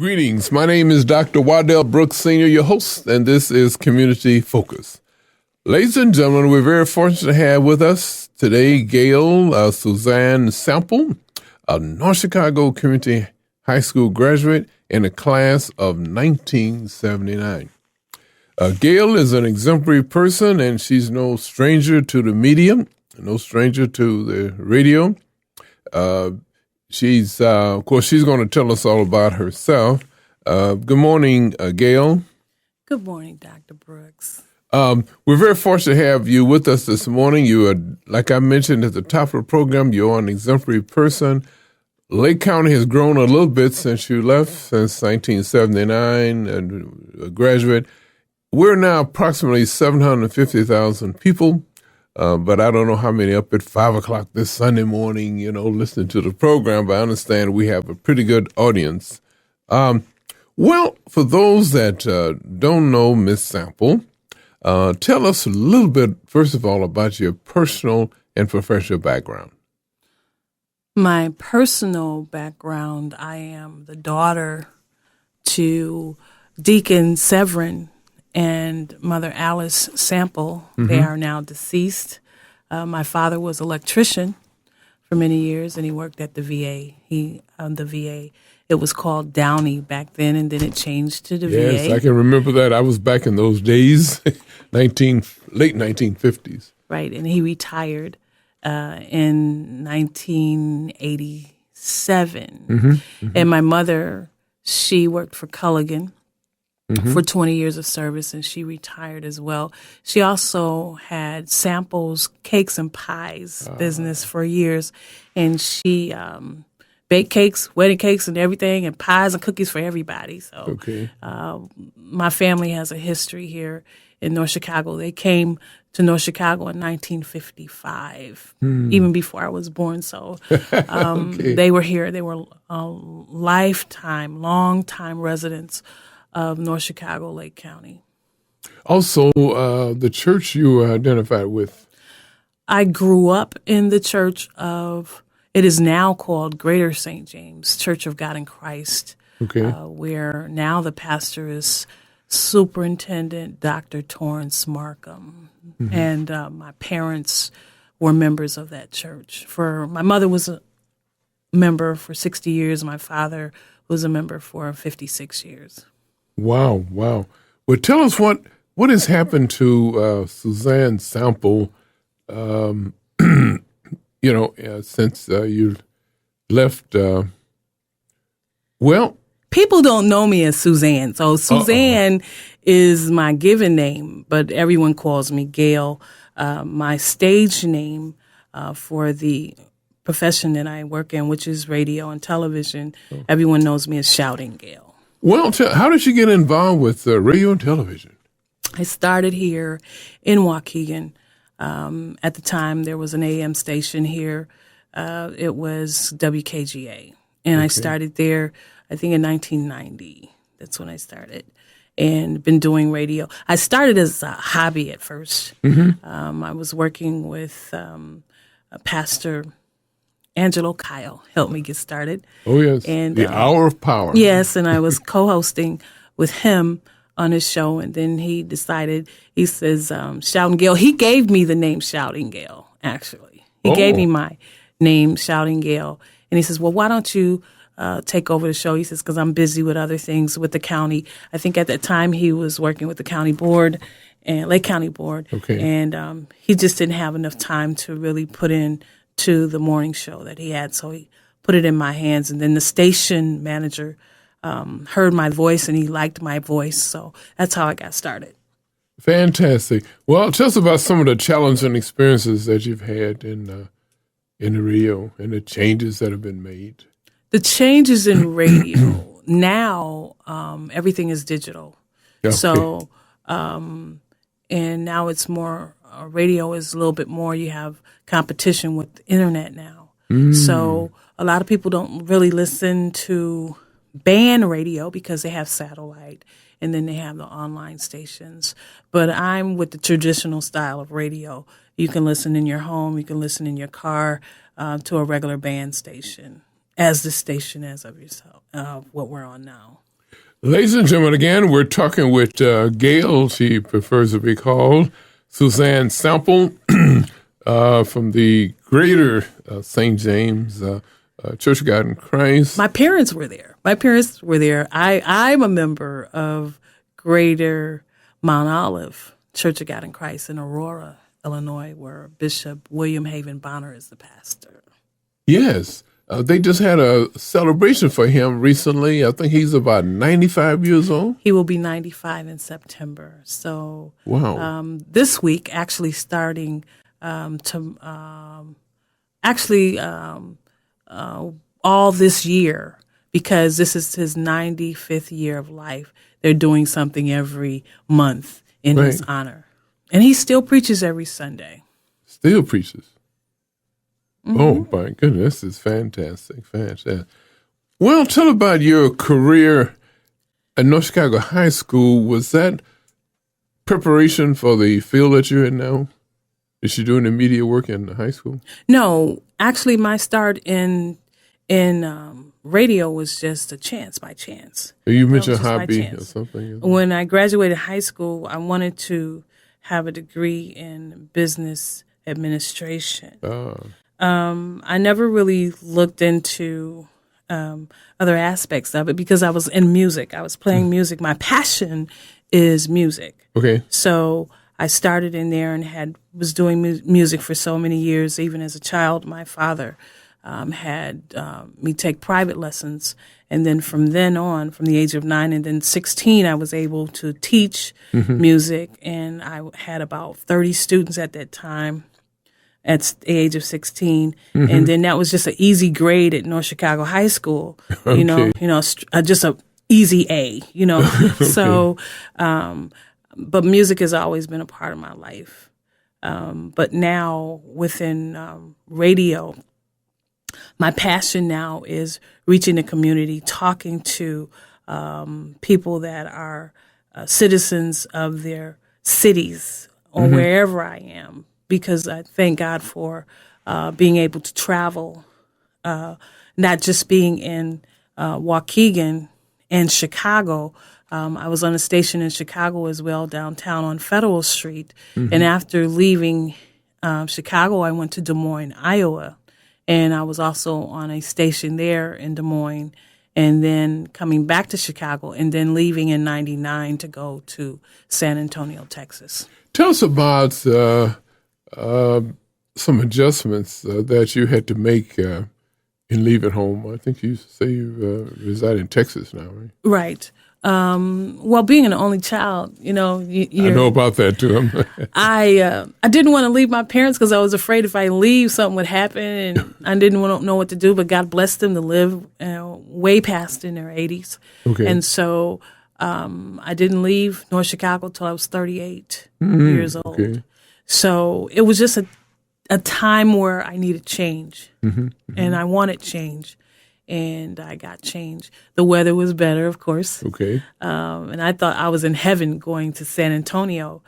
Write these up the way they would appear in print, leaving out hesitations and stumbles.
Greetings. My name is Dr. Waddell Brooks, Sr., your host, and this is Community Focus. Ladies and gentlemen, we're very fortunate to have with us today Gayle Suzan Sample, a North Chicago Community High School graduate in the class of 1979. Gayle is an exemplary person, and she's no stranger to the media, no stranger to the radio. She's going to tell us all about herself. Good morning, Gayle. Good morning, Dr. Brooks. We're very fortunate to have you with us this morning. You are, like I mentioned at the top of the program, you're an exemplary person. Lake County has grown a little bit since you left, since 1979, and a graduate. We're now approximately 750,000 people. But I don't know how many up at 5 o'clock this Sunday morning, listening to the program, but I understand we have a pretty good audience. Well, for those that don't know Miss Sample, tell us a little bit, first of all, about your personal and professional background. My personal background, I am the daughter to Deacon Severin and Mother Alice Sample. Mm-hmm. They are now deceased. My father was an electrician for many years, and he worked at the VA. It was called Downey back then, and then it changed to the VA. Yes, I can remember that. I was back in those days, late 1950s. Right, and he retired in 1987. Mm-hmm, mm-hmm. And my mother, she worked for Culligan. Mm-hmm. For 20 years of service, and she retired as well. She also had Samples Cakes and Pies business for years, and she baked cakes, wedding cakes, and everything, and pies and cookies for everybody. So, my family has a history here in North Chicago. They came to North Chicago in 1955, even before I was born. So, They were here. They were long-time residents of North Chicago, Lake County. Also, the church you were identified with. I grew up in the church of, it is now called Greater St. James, Church of God in Christ, where now the pastor is Superintendent Dr. Torrance Markham. Mm-hmm. And my parents were members of that church. My mother was a member for 60 years. My father was a member for 56 years. Wow. Well, tell us what has happened to Suzan Sample, since you left. People don't know me as Suzan. So Suzan is my given name, but everyone calls me Gayle. My stage name for the profession that I work in, which is radio and television, everyone knows me as Shouting Gayle. Well, how did you get involved with radio and television? I started here in Waukegan. At the time, there was an AM station here. It was WKGA. And I started there, I think, in 1990. That's when I started. And been doing radio. I started as a hobby at first. Mm-hmm. I was working with Pastor Angelo Kyle helped me get started. Oh, yes. And the Hour of Power. Yes, and I was co-hosting with him on his show, and then he decided, he says, Shouting Gayle. He gave me the name Shouting Gayle, actually. He gave me my name, Shouting Gayle. And he says, well, why don't you take over the show? He says, because I'm busy with other things with the county. I think at that time he was working with the county board, and Lake County Board. Okay. And he just didn't have enough time to really put in to the morning show that he had, so he put it in my hands. And then the station manager heard my voice, and he liked my voice, so that's how I got started. Fantastic. Well, tell us about some of the challenging experiences that you've had in the radio and the changes that have been made. The changes in radio, now everything is digital. Okay. So, and now it's more, radio is a little bit more, you have competition with the internet now. So a lot of people don't really listen to band radio because they have satellite, and then they have the online stations. But I'm with the traditional style of radio. You can listen in your home, you can listen in your car to a regular band station, as the station is of yourself, what we're on now. Ladies and gentlemen, again, we're talking with Gayle. She prefers to be called Suzan Sample from the Greater St. James Church of God in Christ. My parents were there. I'm a member of Greater Mount Olive Church of God in Christ in Aurora, Illinois, where Bishop William Haven Bonner is the pastor. Yes. They just had a celebration for him recently. I think he's about 95 years old. He will be 95 in September. So wow. This week, actually starting all this year, because this is his 95th year of life, they're doing something every month in his honor. And he still preaches every Sunday. Still preaches. Mm-hmm. Oh, my goodness. This is fantastic. Fantastic. Well, tell about your career at North Chicago High School. Was that preparation for the field that you're in now? Is she doing the media work in high school? No. Actually, my start in radio was just by chance. You mentioned hobby or something? When I graduated high school, I wanted to have a degree in business administration. I never really looked into other aspects of it because I was in music. I was playing music. My passion is music. Okay. So I started in there and was doing music for so many years. Even as a child, my father had me take private lessons. And then from then on, from the age of 9 and then 16, I was able to teach music. And I had about 30 students at that time. At the age of 16, and then that was just an easy grade at North Chicago High School. Okay. Just a easy A. Okay. So, but music has always been a part of my life. But now within radio, my passion now is reaching the community, talking to people that are citizens of their cities or wherever I am. Because I thank God for being able to travel, not just being in Waukegan and Chicago. I was on a station in Chicago as well, downtown on Federal Street. And after leaving Chicago, I went to Des Moines, Iowa. And I was also on a station there in Des Moines. And then coming back to Chicago and then leaving in 99 to go to San Antonio, Texas. Tell us about some adjustments that you had to make in leaving home. I think you say you reside in Texas now, right? Right. Well, being an only child, I know about that too. I didn't want to leave my parents because I was afraid if I leave, something would happen, and I didn't want to know what to do. But God blessed them to live way past in their 80s. Okay. And so I didn't leave North Chicago till I was 38 years old. Okay. So it was just a time where I needed change, and I wanted change, and I got change. The weather was better, of course. Okay. And I thought I was in heaven going to San Antonio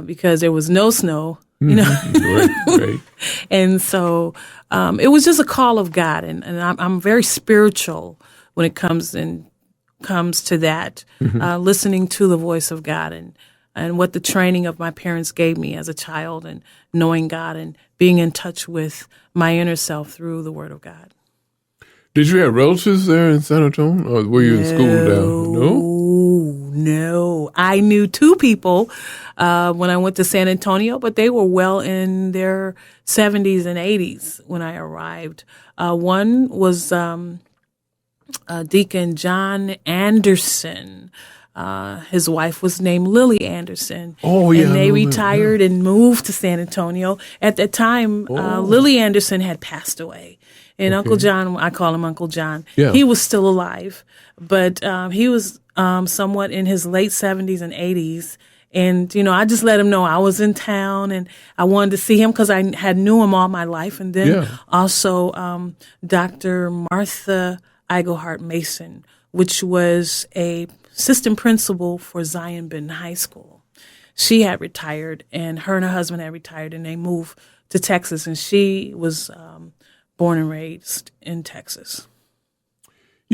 because there was no snow, Right. And so it was just a call of God, and I'm very spiritual when it comes to that, listening to the voice of God and what the training of my parents gave me as a child and knowing God and being in touch with my inner self through the Word of God. Did you have relatives there in San Antonio, or were you in school down? No. I knew 2 people when I went to San Antonio, but they were well in their 70s and 80s when I arrived. One was Deacon John Anderson. His wife was named Lily Anderson. Oh, yeah. And they retired and moved to San Antonio. At that time, Lily Anderson had passed away. And Uncle John, I call him Uncle John, he was still alive. But he was somewhat in his late 70s and 80s. And, I just let him know I was in town and I wanted to see him because I had knew him all my life. And then also Dr. Martha Eigelhart Mason, which was a assistant principal for Zion Benton High School. She had retired, and her husband had retired, and they moved to Texas, and she was born and raised in Texas.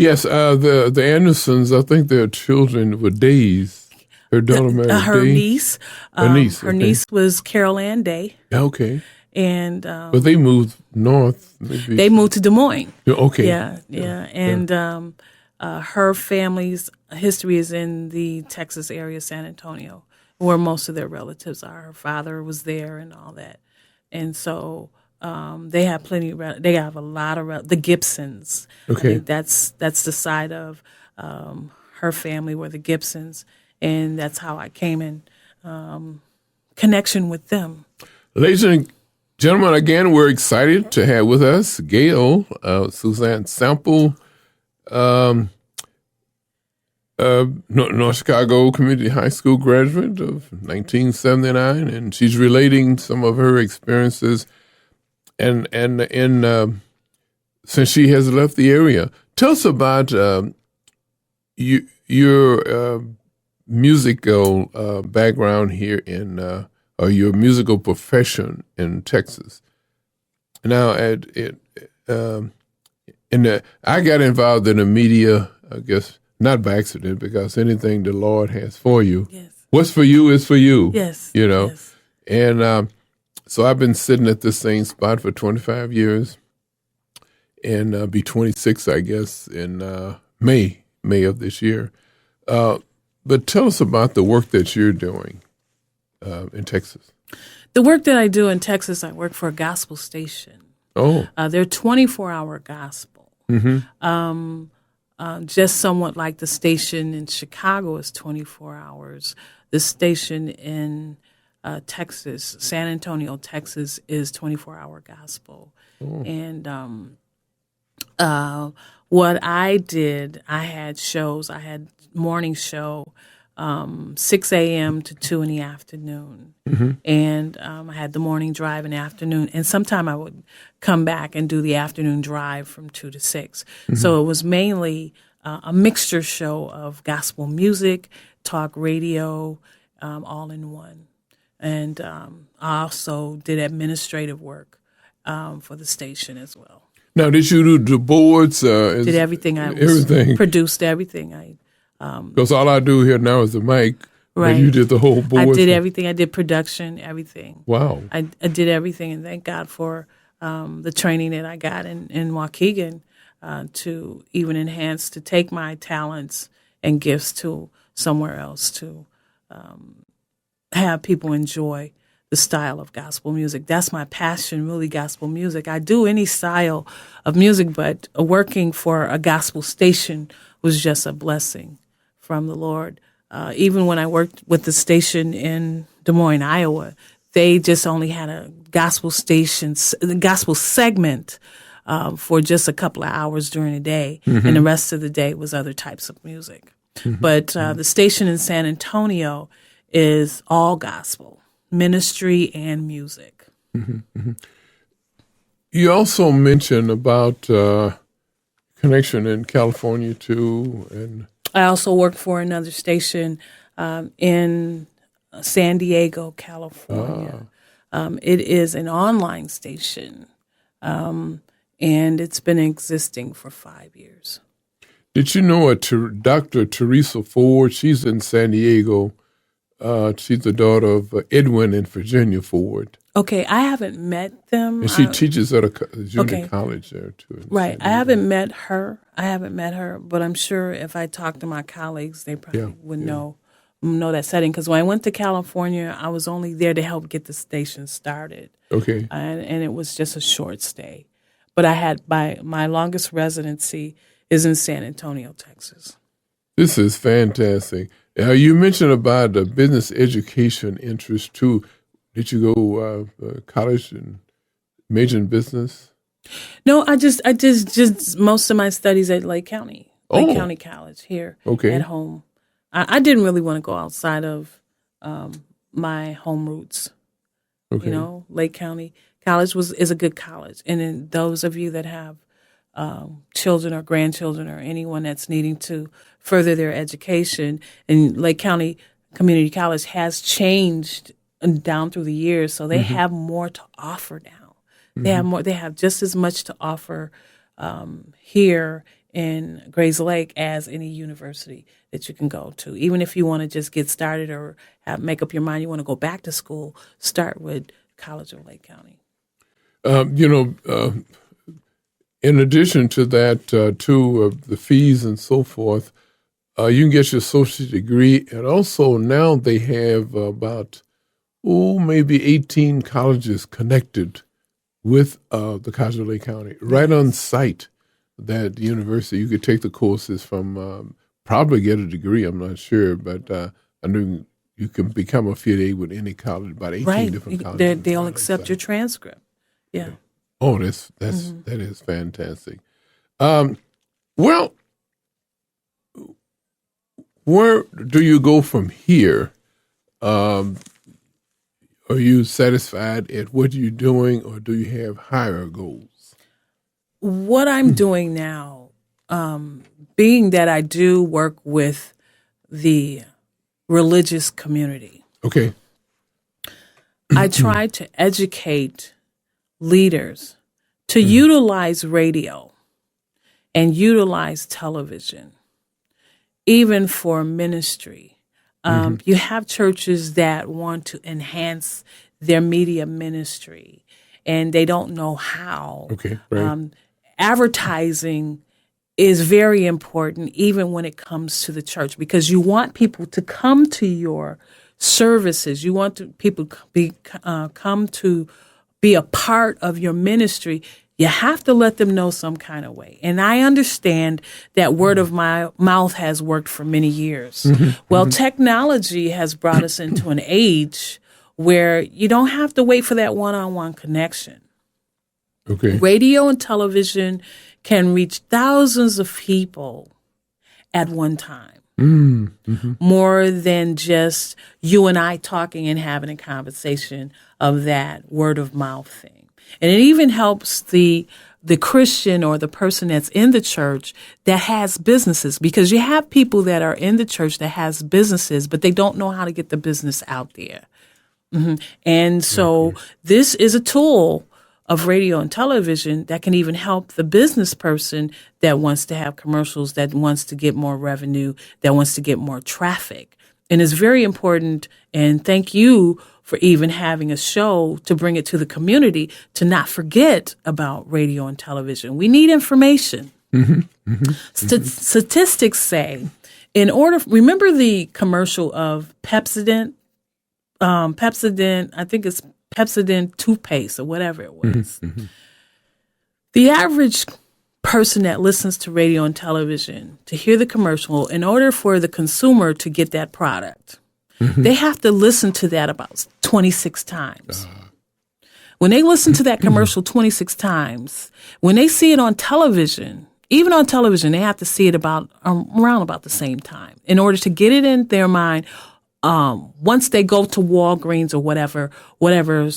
Yes, the Andersons, I think their children were Days. Her daughter married Her Day. niece. Her niece was Carol Ann Day. Okay. And But they moved north. Maybe. they moved to Des Moines. Okay. Yeah. And her family's history is in the Texas area, San Antonio, where most of their relatives are. Her father was there and all that. And so they have plenty. They have a lot of the Gibsons. Okay. I think that's the side of her family were the Gibsons, and that's how I came in connection with them. Ladies and gentlemen, again, we're excited to have with us Gayle Suzan Sample, North Chicago Community High School graduate of 1979, and she's relating some of her experiences and since she has left the area. Tell us about your musical background here or your musical profession in Texas. Now, I got involved in the media, I guess, not by accident, because anything the Lord has for you, what's for you is for you. Yes. Yes. And so I've been sitting at this same spot for 25 years, and be 26, I guess, in May of this year. But tell us about the work that you're doing in Texas. The work that I do in Texas, I work for a gospel station. Oh. They're 24-hour gospel. Mm-hmm. Just somewhat like the station in Chicago is 24 hours. The station in Texas, San Antonio, Texas, is 24-hour gospel. Oh. And what I did, I had shows. I had morning show, 6 a.m. to 2 in the afternoon. Mm-hmm. And I had the morning drive in the afternoon. And sometime I would come back and do the afternoon drive from 2 to 6. Mm-hmm. So it was mainly a mixture show of gospel music, talk radio, all in one. And I also did administrative work for the station as well. Now, did you do the boards? Did everything. Produced everything. Because all I do here now is the mic. Right. But you did the whole board. I did everything. I did production, everything. Wow. I did everything, and thank God for the training that I got in Waukegan to even enhance, to take my talents and gifts to somewhere else to have people enjoy the style of gospel music. That's my passion, really, gospel music. I do any style of music, but working for a gospel station was just a blessing from the Lord. Even when I worked with the station in Des Moines, Iowa, they just only had a gospel station, the gospel segment for just a couple of hours during the day, mm-hmm. and the rest of the day was other types of music. Mm-hmm. But the station in San Antonio is all gospel, ministry and music. Mm-hmm. Mm-hmm. You also mentioned about connection in California too, and I also work for another station in San Diego, California. It is an online station, and it's been existing for 5 years. Did you know Dr. Teresa Ford? She's in San Diego. She's the daughter of Edwin and Virginia Ford. Okay, I haven't met them. And she teaches at a junior college there, too. Right. I haven't met her. But I'm sure if I talk to my colleagues, they probably would know that setting. Because when I went to California, I was only there to help get the station started. Okay. And it was just a short stay. But I had my longest residency is in San Antonio, Texas. This is fantastic. You mentioned about the business education interest, too. Did you go college and major in business? No, I just most of my studies at Lake County College here at home. I didn't really want to go outside of my home roots. Okay. You know, Lake County College is a good college, and then those of you that have children or grandchildren or anyone that's needing to further their education, and Lake County Community College has changed down through the years, so they mm-hmm. have more to offer now. Mm-hmm. They have just as much to offer here in Gray's Lake as any university that you can go to. Even if you want to just get started or make up your mind you want to go back to school, start with College of Lake County. In addition to that, the fees and so forth, you can get your associate degree, and also now they have about maybe 18 colleges connected with the College of Lake County, right on site. That university, you could take the courses from, probably get a degree. I'm not sure, but I know you can become affiliated with any college. About 18 different colleges. They'll accept your transcript. Yeah. Oh, that is fantastic. Well, where do you go from here? Are you satisfied at what you're doing, or do you have higher goals? What I'm doing now, being that I do work with the religious community. Okay. I try to educate leaders to utilize radio and utilize television, even for ministry. You have churches that want to enhance their media ministry, and they don't know how. Okay, right. Advertising is very important, even when it comes to the church, because you want people to come to your services. You want people to come to be a part of your ministry. You have to let them know some kind of way. And I understand that word of mouth has worked for many years. Well, technology has brought us into an age where you don't have to wait for that one-on-one connection. Okay. Radio and television can reach thousands of people at one time. More than just you and I talking and having a conversation of that word of mouth thing. And it even helps the Christian or the person that's in the church that has businesses, because you have people that are in the church that has businesses, but they don't know how to get the business out there. And so this is a tool of radio and television that can even help the business person that wants to have commercials, that wants to get more revenue, that wants to get more traffic. And it's very important. And thank you for even having a show to bring it to the community, to not forget about radio and television. We need information. Statistics say, remember the commercial of Pepsodent, I think it's Pepsodent toothpaste or whatever it was. The average person that listens to radio and television to hear the commercial, in order for the consumer to get that product, they have to listen to that about 26 times. When they listen to that commercial 26 times, when they see it on television, even on television, they have to see it around about the same time in order to get it in their mind. Once they go to Walgreens or whatever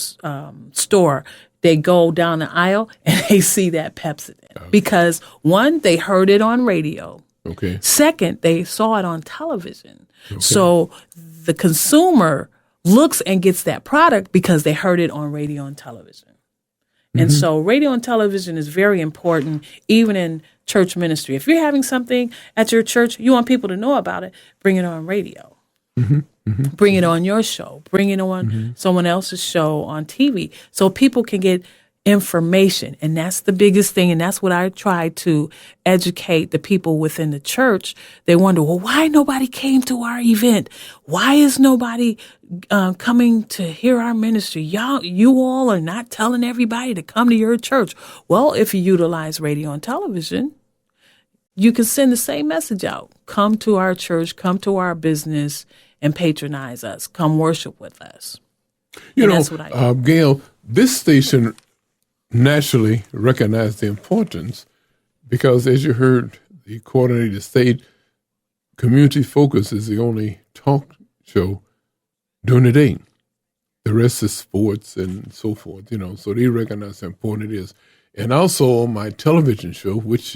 store, they go down the aisle and they see that Pepsodent. Because one, they heard it on radio. Okay. Second, they saw it on television. Okay. So the consumer looks and gets that product because they heard it on radio and television. And so radio and television is very important, even in church ministry. If you're having something at your church, you want people to know about it, bring it on radio. Bring it on your show. Bring it on someone else's show on TV so people can get information. And that's the biggest thing. And that's what I try to educate the people within the church. They wonder, well, why nobody came to our event? Why is nobody coming to hear our ministry? You all are not telling everybody to come to your church. Well, if you utilize radio and television, you can send the same message out. Come to our church, come to our business, and patronize us. Come worship with us. That's what I do. Gayle, this station naturally recognized the importance because, as you heard the coordinator state, Community Focus is the only talk show during the day. The rest is sports and so forth, so they recognize how important it is. And also on my television show, which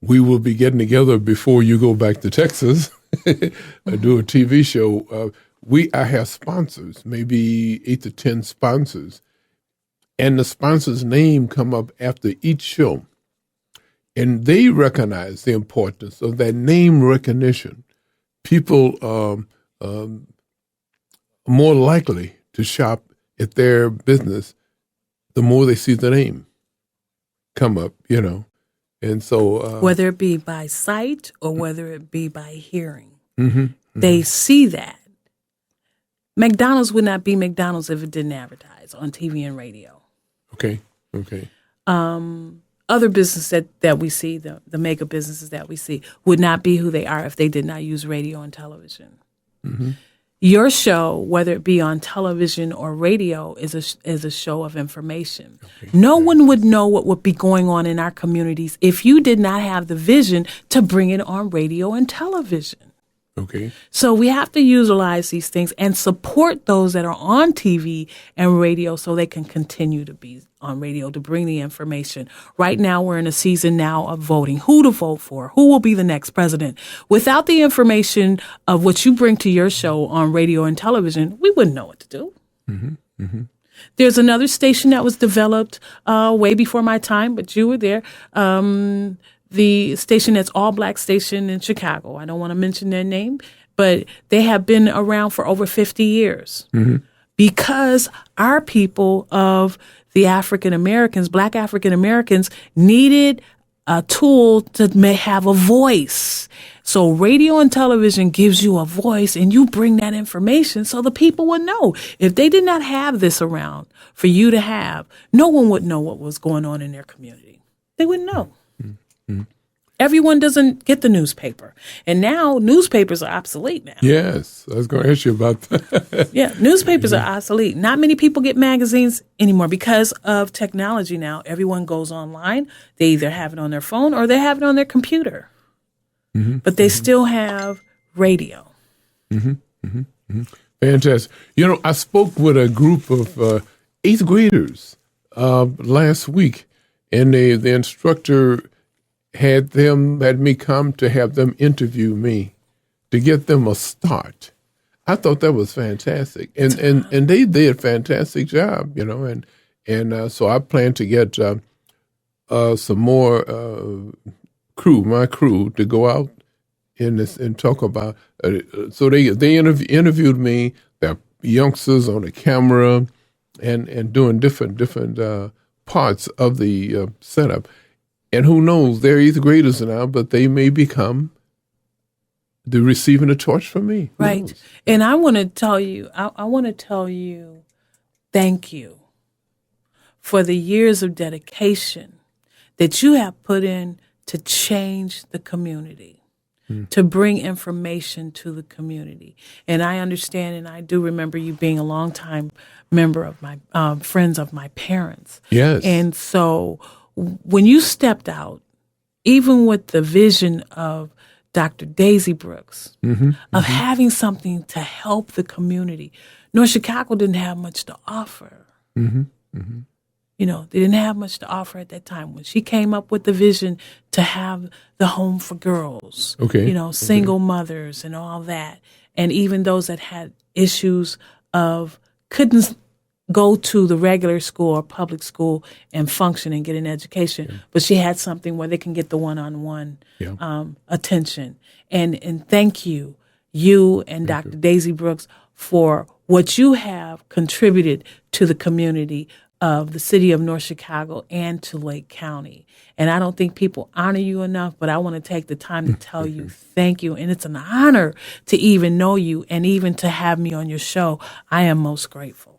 we will be getting together before you go back to Texas, do a TV show. I have sponsors, maybe 8 to 10 sponsors, and the sponsor's name come up after each show. And they recognize the importance of that name recognition. People are more likely to shop at their business the more they see the name come up, And so... whether it be by sight or whether it be by hearing, they see that. McDonald's would not be McDonald's if it didn't advertise on TV and radio. Okay. Other businesses that we see, the mega businesses that we see, would not be who they are if they did not use radio and television. Your show, whether it be on television or radio, is a show of information. No one would know what would be going on in our communities if you did not have the vision to bring it on radio and television. Okay. So we have to utilize these things and support those that are on TV and radio so they can continue to be on radio to bring the information. Right now, we're in a season now of voting. Who to vote for? Who will be the next president? Without the information of what you bring to your show on radio and television, we wouldn't know what to do. There's another station that was developed way before my time, but you were there. The station that's all black station in Chicago. I don't want to mention their name, but they have been around for over 50 years because our people of the African Americans, black African Americans, needed a tool to have a voice. So radio and television gives you a voice and you bring that information so the people would know. If they did not have this around for you to have, no one would know what was going on in their community. They wouldn't know. Everyone doesn't get the newspaper. And now newspapers are obsolete now. Yes, I was going to ask you about that. Yeah, newspapers are obsolete. Not many people get magazines anymore because of technology now. Everyone goes online. They either have it on their phone or they have it on their computer. But they still have radio. Fantastic. I spoke with a group of eighth graders last week, and the instructor had me come to have them interview me to get them a start. I thought that was fantastic, and they did a fantastic job, and so I plan to get some more my crew to go out and talk about. So they interviewed me. They're youngsters on the camera, and doing different parts of the setup. And who knows, they're eighth graders now, but they may become the receiving a torch from me. Right. And I want to tell you, thank you for the years of dedication that you have put in to change the community, to bring information to the community. And I understand, and I do remember you being a longtime member of my friends of my parents. Yes. And so when you stepped out, even with the vision of Dr. Daisy Brooks, of having something to help the community, North Chicago didn't have much to offer. They didn't have much to offer at that time. When she came up with the vision to have the home for girls, single mothers and all that, and even those that had issues of couldn't go to the regular school or public school and function and get an education. But she had something where they can get the one-on-one attention. And thank you and Dr. Daisy Brooks for what you have contributed to the community of the city of North Chicago and to Lake County. And I don't think people honor you enough, but I want to take the time to tell you thank you. And it's an honor to even know you and even to have me on your show. I am most grateful.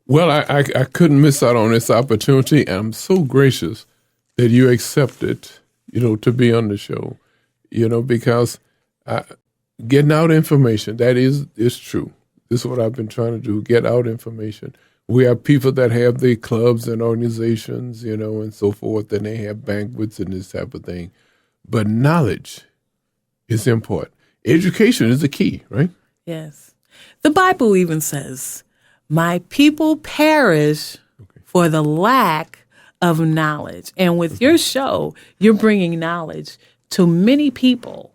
Well, I couldn't miss out on this opportunity, and I'm so gracious that you accepted, to be on the show, because getting out information, that is true. This is what I've been trying to do, get out information. We have people that have their clubs and organizations, and so forth, and they have banquets and this type of thing. But knowledge is important. Education is the key, right? Yes. The Bible even says, my people perish for the lack of knowledge. And with your show, you're bringing knowledge to many people,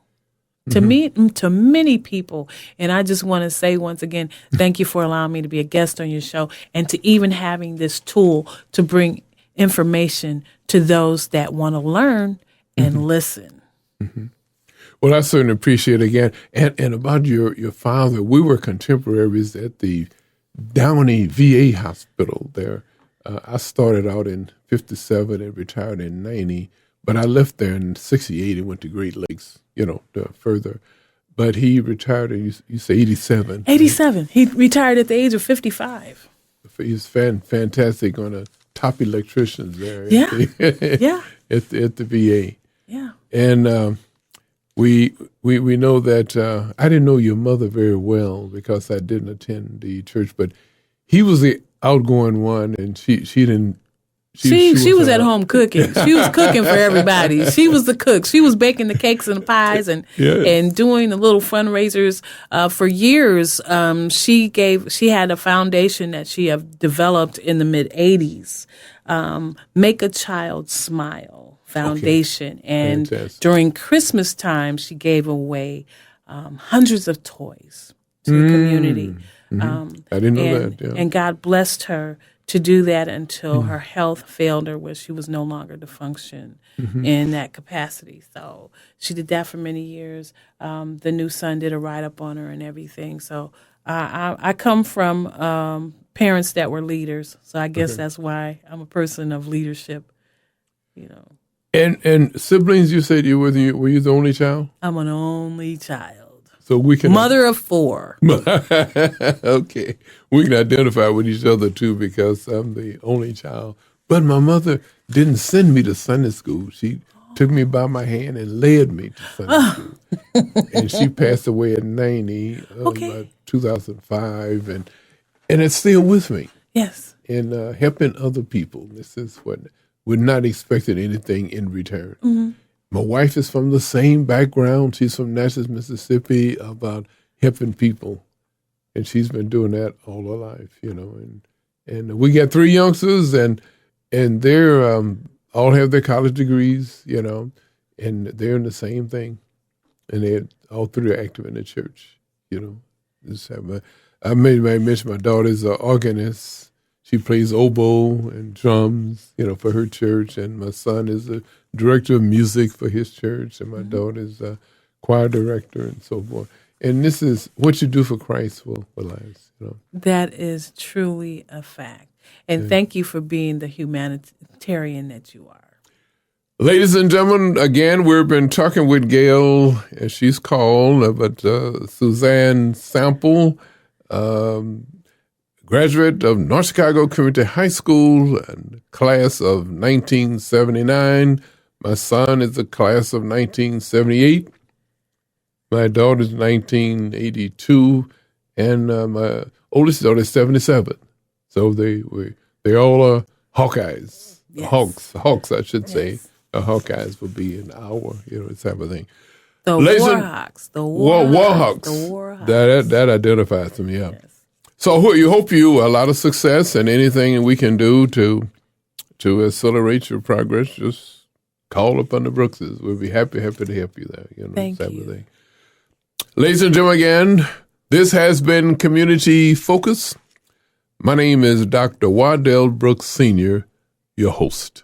to many people. And I just want to say once again, thank you for allowing me to be a guest on your show and to even having this tool to bring information to those that want to learn and listen. Well, I certainly appreciate it again. And about your father, we were contemporaries at the Downey VA hospital there. I started out in 57 and retired in 90, but I left there in 68 and went to Great Lakes, further. But he retired, you say 87. 87. He retired at the age of 55. He's fantastic, on a top electricians there Yeah. at the VA. Yeah. And we know that I didn't know your mother very well because I didn't attend the church, but he was the outgoing one, and she didn't. She was at home cooking. She was cooking for everybody. She was the cook. She was baking the cakes and the pies and doing the little fundraisers. For years, she had a foundation that she had developed in the mid-'80s, Make a Child Smile Foundation. Okay. And during Christmas time, she gave away hundreds of toys to the community. I didn't know that. Yeah. And God blessed her to do that until her health failed her, where she was no longer to function in that capacity. So she did that for many years. The new son did a write-up on her and everything. So I come from parents that were leaders. So I guess that's why I'm a person of leadership, And siblings, you said were you the only child? I'm an only child. So we can mother of 4. Okay, we can identify with each other too because I'm the only child. But my mother didn't send me to Sunday school. She took me by my hand and led me to Sunday school. And she passed away at 90, about 2005, and it's still with me. Yes, and helping other people. This is what we're not expecting anything in return. My wife is from the same background. She's from Natchez, Mississippi, about helping people. And she's been doing that all her life, And we got 3 youngsters, and they're all have their college degrees, and they're in the same thing. And they're all 3 are active in the church, I mention my daughter's an organist. She plays oboe and drums, for her church. And my son is a director of music for his church. And my daughter is a choir director and so forth. And this is what you do for Christ for lives. That is truly a fact. And thank you for being the humanitarian that you are. Ladies and gentlemen, again, we've been talking with Gayle, as she's called, but Suzan Sample, graduate of North Chicago Community High School, and class of 1979. My son is the class of 1978. My daughter's 1982, and my oldest daughter is 77. So they all are Hawkeyes, Hawks, I should say. Hawkeyes will be an hour, type of thing. The Warhawks. The Warhawks. That identifies them, yeah. Yes. So we hope you a lot of success, and anything we can do to accelerate your progress, just call up on the Brookses. We'll be happy to help you there. Thank you. Thing. Ladies and gentlemen, again, this has been Community Focus. My name is Dr. Waddell Brooks Sr., your host.